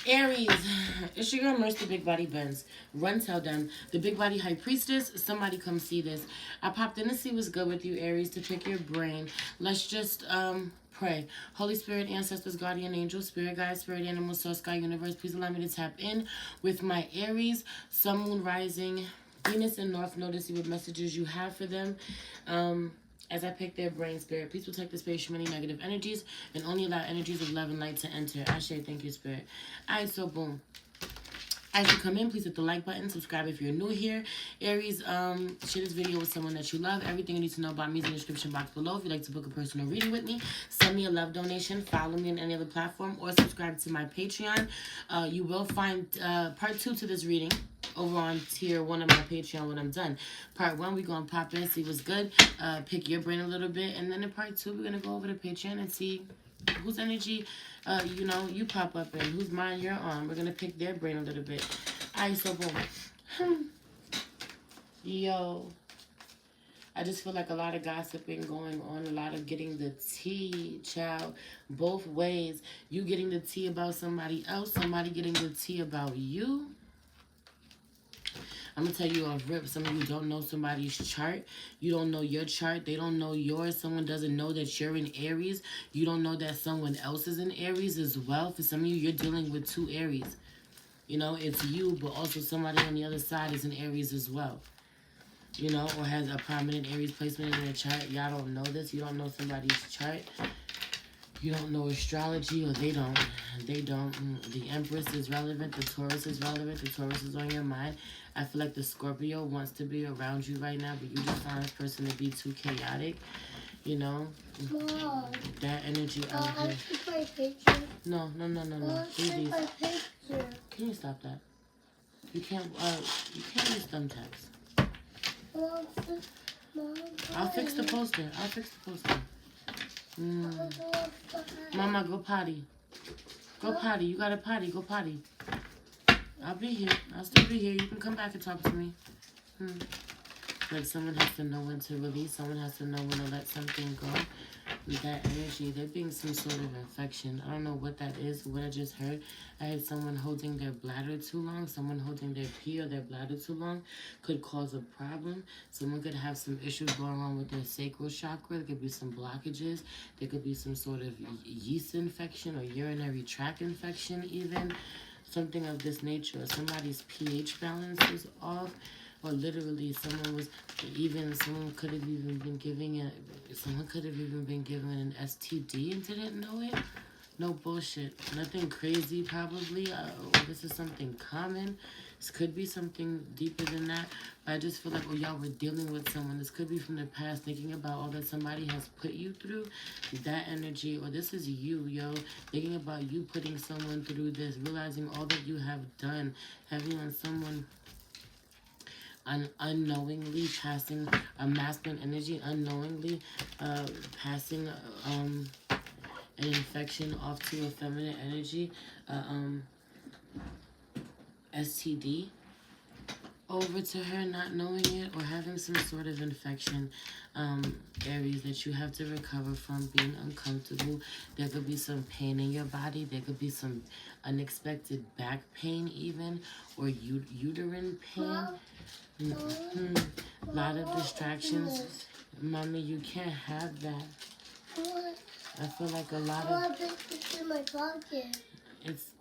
Aries, it's your girl Mercy Big Body Benz. Run, tell them. The Big Body High Priestess, somebody come see this. I popped in to see what's good with you, Aries, to pick your brain. Let's just pray. Holy Spirit, ancestors, guardian angels, spirit guides, spirit animals, source, sky, universe, please allow me to tap in with my Aries, sun, moon, rising, Venus, and North Node to see what messages you have for them. As I pick their brain, spirit, please protect the space from any negative energies and only allow energies of love and light to enter. Ashe, thank you, spirit. Alright, so boom. As you come in, please hit the like button, subscribe if you're new here. Aries, share this video with someone that you love. Everything you need to know about me is in the description box below. If you'd like to book a personal reading with me, send me a love donation, follow me on any other platform, or subscribe to my Patreon. You will find part 2 to this reading over on tier 1 of my Patreon when I'm done. Part 1, we're going to pop in, see what's good, pick your brain a little bit, and then in part 2, we're going to go over to Patreon and see whose energy, you pop up in, whose mind you're on. We're going to pick their brain a little bit. Alright, so boom. Yo. I just feel like a lot of gossiping going on, a lot of getting the tea, child, both ways. You getting the tea about somebody else, somebody getting the tea about you. I'm going to tell you off rip, some of you don't know somebody's chart. You don't know your chart. They don't know yours. Someone doesn't know that you're in Aries. You don't know that someone else is in Aries as well. For some of you, you're dealing with 2 Aries. You know, it's you, but also somebody on the other side is in Aries as well. You know, or has a prominent Aries placement in their chart. Y'all don't know this. You don't know somebody's chart. You don't know astrology, or they don't. They don't. The Empress is relevant. The Taurus is relevant. The Taurus is on your mind. I feel like the Scorpio wants to be around you right now, but you just find this person to be too chaotic. You know? Mom, that energy out I here. took my picture. No. Take my picture. Can you stop that? You can't use thumbtacks. I'll fix the poster. Mama, go potty. Go potty. You got to potty. Go potty. I'll be here. I'll still be here. You can come back and talk to me. Like someone has to know when to release. Someone has to know when to let something go. With that energy, there being some sort of infection. I don't know what that is. What I just heard. I had someone holding their bladder too long. Someone holding their pee or their bladder too long could cause a problem. Someone could have some issues going on with their sacral chakra. There could be some blockages. There could be some sort of yeast infection or urinary tract infection even. Something of this nature. Somebody's pH balance is off. Or literally someone could have even been given an STD and didn't know it. No bullshit. Nothing crazy probably. This is something common. This could be something deeper than that. But I just feel like, y'all were dealing with someone. This could be from the past, thinking about all that somebody has put you through. That energy, or this is you, yo. Thinking about you putting someone through this. Realizing all that you have done. Having on someone unknowingly passing a masculine energy, unknowingly passing an infection off to a feminine energy, STD over to her, not knowing it, or having some sort of infection, Aries, that you have to recover from, being uncomfortable. There could be some pain in your body. There could be some unexpected back pain even, or uterine pain. A lot of distractions. Mommy, you can't have that. I feel like a lot of... I put it in my pocket.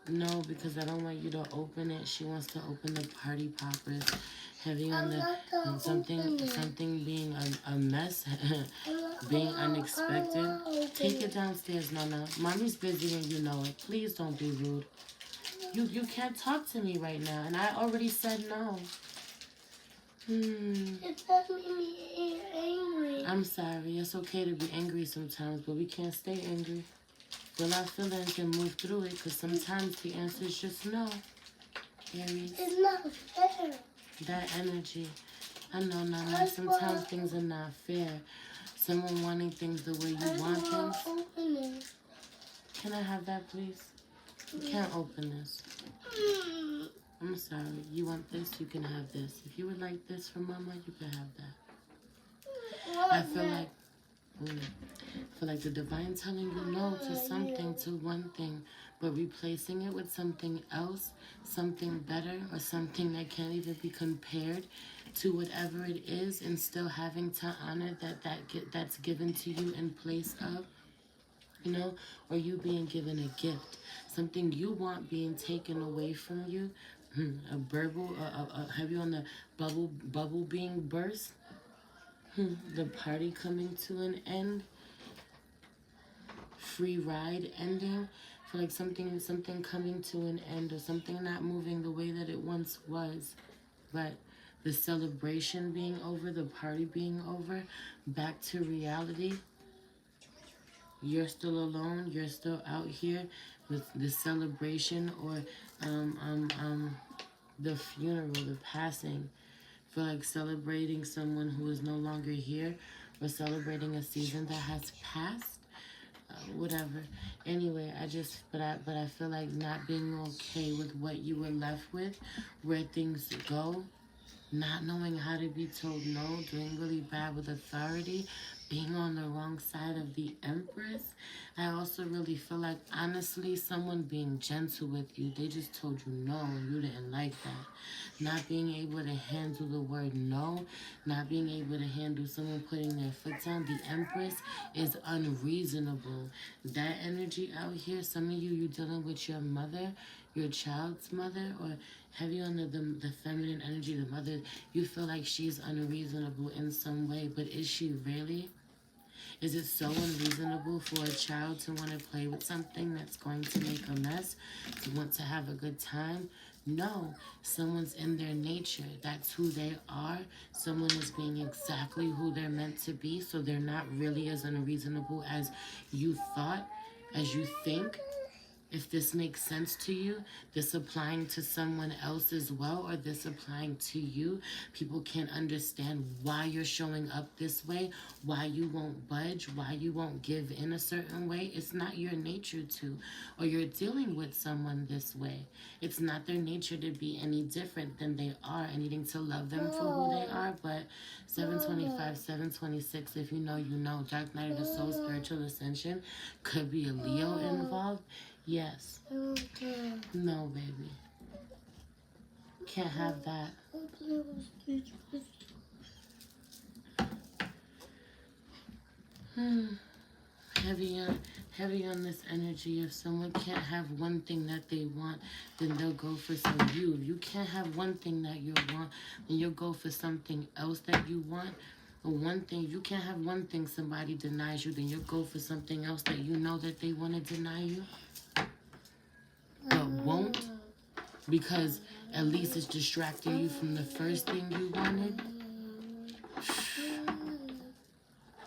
No, because I don't want you to open it. She wants to open the party poppers. Heavy on the... Something being a mess. Being unexpected. Take it downstairs, Nana. Mommy's busy and you know it. Please don't be rude. You can't talk to me right now. And I already said no. It does make me angry. I'm sorry. It's okay to be angry sometimes, but we can't stay angry. Feel our feelings and move through it, because sometimes the answer is just no. Aries. It's not fair. That energy. I know, Nana. Sometimes things are not fair. Someone wanting things the way you want things. Open it. Can I have that, please? You can't open this. I'm sorry. You want this? You can have this. If you would like this from Mama, you can have that. I feel like feel like the divine telling you no to something, to one thing, but replacing it with something else, something better, or something that can't even be compared to whatever it is, and still having to honor that's given to you in place of, you know, or you being given a gift, something you want being taken away from you. A burble, have you on the bubble being burst? The party coming to an end, free ride ending, for like something coming to an end, or something not moving the way that it once was, but the celebration being over, the party being over, back to reality. You're still alone. You're still out here with the celebration, or um, um, um, the funeral, the passing. For like celebrating someone who is no longer here, or celebrating a season that has passed. Whatever. Anyway, but I feel like not being okay with what you were left with, where things go, not knowing how to be told no, doing really bad with authority, being on the wrong side of the Empress. I also really feel like, honestly, someone being gentle with you, they just told you no and you didn't like that. Not being able to handle the word no, not being able to handle someone putting their foot down. The Empress is unreasonable. That energy out here, some of you dealing with your mother, your child's mother, or have you under the feminine energy, the mother, you feel like she's unreasonable in some way, but is she really? Is it so unreasonable for a child to want to play with something that's going to make a mess, to want to have a good time? No, someone's in their nature. That's who they are. Someone is being exactly who they're meant to be, so they're not really as unreasonable as you thought, as you think. If this makes sense to you, this applying to someone else as well, or this applying to you, people can't understand why you're showing up this way, why you won't budge, why you won't give in a certain way. It's not your nature to, or you're dealing with someone this way. It's not their nature to be any different than they are, and needing to love them for who they are. But 725, 726, if you know, you know. Dark Night of the Soul, Spiritual Ascension, could be a Leo involved. Yes. No, baby. Can't have that. Heavy on this energy. If someone can't have one thing that they want, then they'll go for some you. If you can't have one thing that you want, then you'll go for something else that you want. Or one thing, you can't have one thing somebody denies you, then you'll go for something else that you know that they want to deny you, but won't, because at least it's distracting you from the first thing you wanted.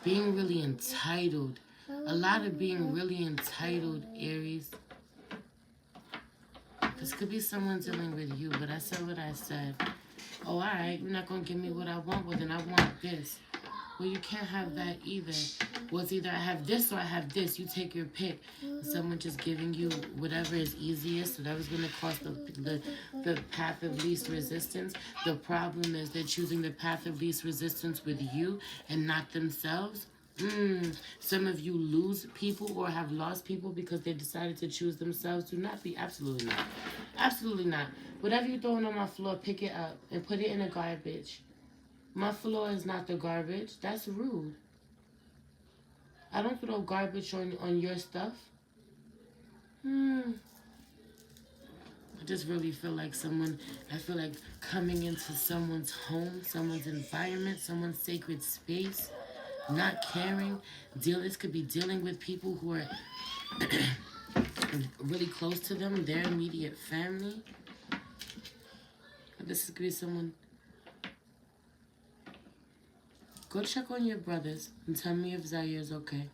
Being really entitled. A lot of being really entitled, Aries. This could be someone dealing with you, but I said what I said. Oh, all right, you're not going to give me what I want, well, then I want this. Well, you can't have that either. Well, it's either I have this or I have this. You take your pick. Someone just giving you whatever is easiest, whatever's going to cause the path of least resistance. The problem is they're choosing the path of least resistance with you and not themselves. Some of you lose people or have lost people because they decided to choose themselves. Do not be. Absolutely not. Absolutely not. Whatever you're throwing on my floor, pick it up and put it in a garbage. My floor is not the garbage. That's rude. I don't throw garbage on your stuff. I just really feel like I feel like coming into someone's home, someone's environment, someone's sacred space, not caring. This could be dealing with people who are really close to them, their immediate family. This could be someone. Go check on your brothers and tell me if Zaire is okay.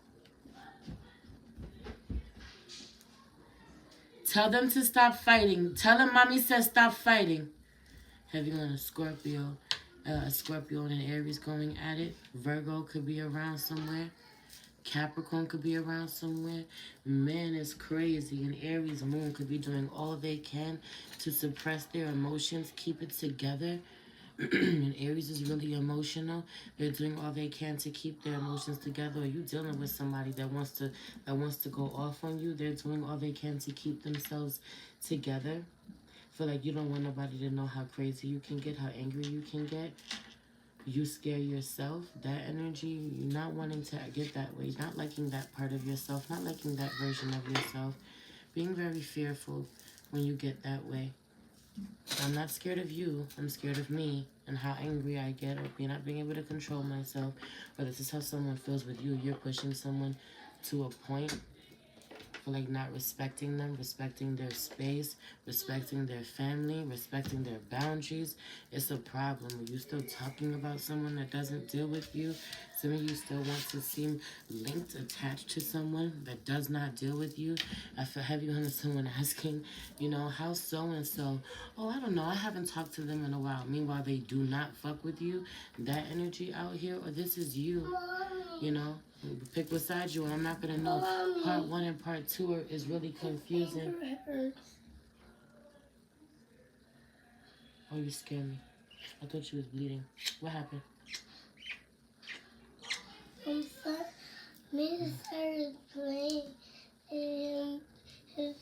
Tell them to stop fighting. Tell them mommy says stop fighting. Heavy on a Scorpio. A Scorpio and an Aries going at it. Virgo could be around somewhere. Capricorn could be around somewhere. Man is crazy. And Aries moon could be doing all they can to suppress their emotions, keep it together. And Aries is really emotional. They're doing all they can to keep their emotions together. Or you dealing with somebody that wants to go off on you. They're doing all they can to keep themselves together. Feel like you don't want nobody to know how crazy you can get, how angry you can get. You scare yourself. That energy, you're not wanting to get that way, not liking that part of yourself, not liking that version of yourself. Being very fearful when you get that way. I'm not scared of you. I'm scared of me and how angry I get, or not being able to control myself. Or this is how someone feels with you. You're pushing someone to a point for like not respecting them, respecting their space, respecting their family, respecting their boundaries. It's a problem. Are you still talking about someone that doesn't deal with you? Some of you still want to seem linked, attached to someone that does not deal with you. I feel heavy on someone asking, how's so-and-so? Oh, I don't know. I haven't talked to them in a while. Meanwhile, they do not fuck with you. That energy out here, or this is you, you know? Pick beside you, and I'm not gonna know. Part 1 and part 2 is really confusing. Oh, you scared me. I thought she was bleeding. What happened? Me started playing, and his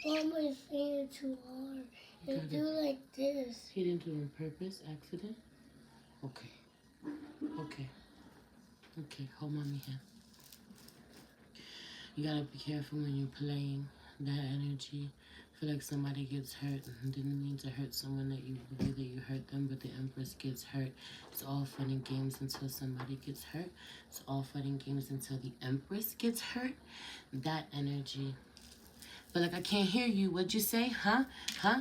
mom was saying too hard. And do like this. He didn't do it on purpose, accident? Okay. Okay, hold mommy hand. You gotta be careful when you're playing that energy. Feel like somebody gets hurt and didn't mean to hurt someone that you believe that you hurt them, but the Empress gets hurt. It's all fun and games until somebody gets hurt. It's all fun and games until the Empress gets hurt. That energy. But like, I can't hear you. What'd you say? Huh?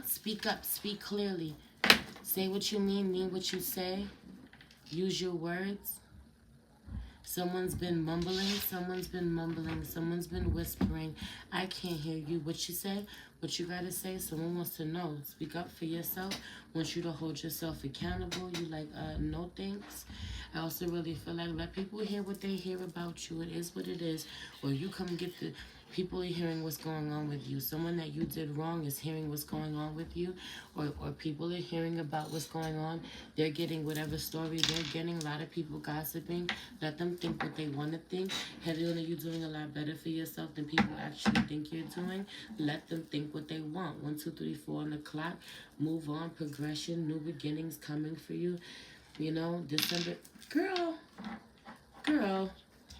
Speak up. Speak clearly. Say what you mean what you say. Use your words. Someone's been mumbling, someone's been whispering. I can't hear you. What you say? What you gotta say? Someone wants to know. Speak up for yourself. Wants you to hold yourself accountable. You like, no thanks. I also really feel like let people hear what they hear about you. It is what it is. Or you come get the people are hearing what's going on with you. Someone that you did wrong is hearing what's going on with you. Or people are hearing about what's going on. They're getting whatever story they're getting. A lot of people gossiping. Let them think what they want to think. Heavy on you doing a lot better for yourself than people actually think you're doing. Let them think what they want. 1, 2, 3, 4 on the clock. Move on. Progression. New beginnings coming for you. December. Girl.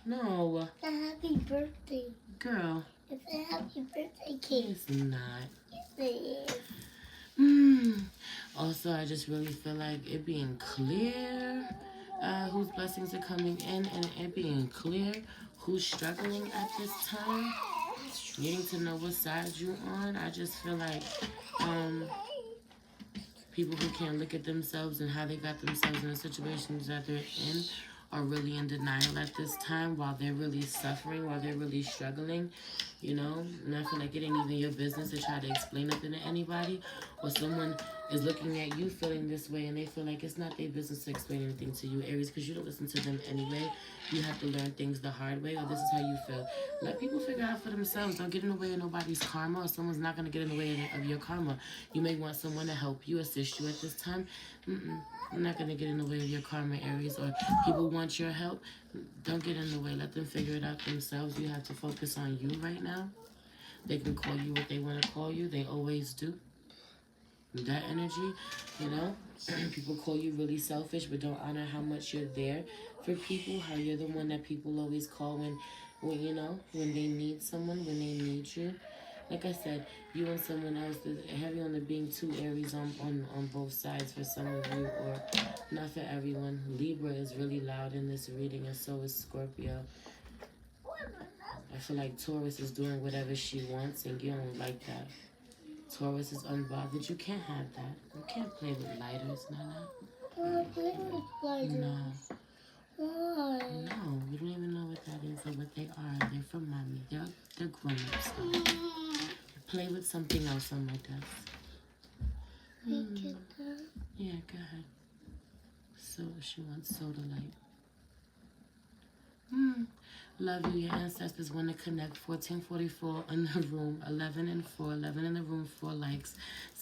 No. A happy birthday. Girl. It's a happy birthday cake. It's not. Yes, it is. Also, I just really feel like it being clear whose blessings are coming in, and it being clear who's struggling at this time. Needing to know what side you're on. I just feel like people who can't look at themselves and how they got themselves in the situations that they're in are really in denial at this time while they're really suffering, while they're really struggling, And I feel like it ain't even your business to try to explain nothing to anybody, or someone is looking at you feeling this way and they feel like it's not their business to explain anything to you, Aries, because you don't listen to them anyway. You have to learn things the hard way, or this is how you feel. Let people figure out for themselves. Don't get in the way of nobody's karma, or someone's not going to get in the way of your karma. You may want someone to help you, assist you at this time. I'm not going to get in the way of your karma, Aries, or people want your help. Don't get in the way. Let them figure it out themselves. You have to focus on you right now. They can call you what they want to call you. They always do. That energy, people call you really selfish, but don't honor how much you're there for people, how you're the one that people always call when they need someone, when they need you. Like I said, you and someone else is heavy on the being 2 Aries on both sides for some of you, or not for everyone. Libra is really loud in this reading, and so is Scorpio. I feel like Taurus is doing whatever she wants, and you don't like that. Taurus is unbothered. You can't have that. You can't play with lighters, Nana. play with lighters. No. Why? No, you don't even know what that is or what they are. They're from mommy. They're grown-ups. Play with something else on my desk. Get that? Yeah, go ahead. So she wants soda light. Love you. Your ancestors want to connect. 1444 in the room. 11 and 4. 11 in the room. 4 likes.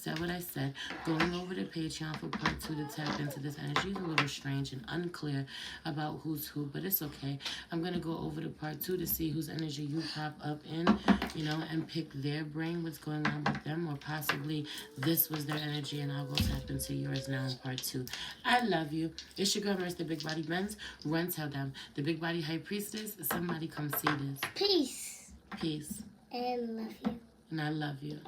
said what I said. Going over to Patreon for part 2 to tap into this energy is a little strange and unclear about who's who, but it's okay. I'm going to go over to part 2 to see whose energy you pop up in, and pick their brain, what's going on with them, or possibly this was their energy, and I'll go tap into yours now in part 2. I love you. It's your girl, Merce, the Big Body Benz. Run, tell them. The Big Body High Priestess, somebody come see this. Peace. Peace. And love you. And I love you.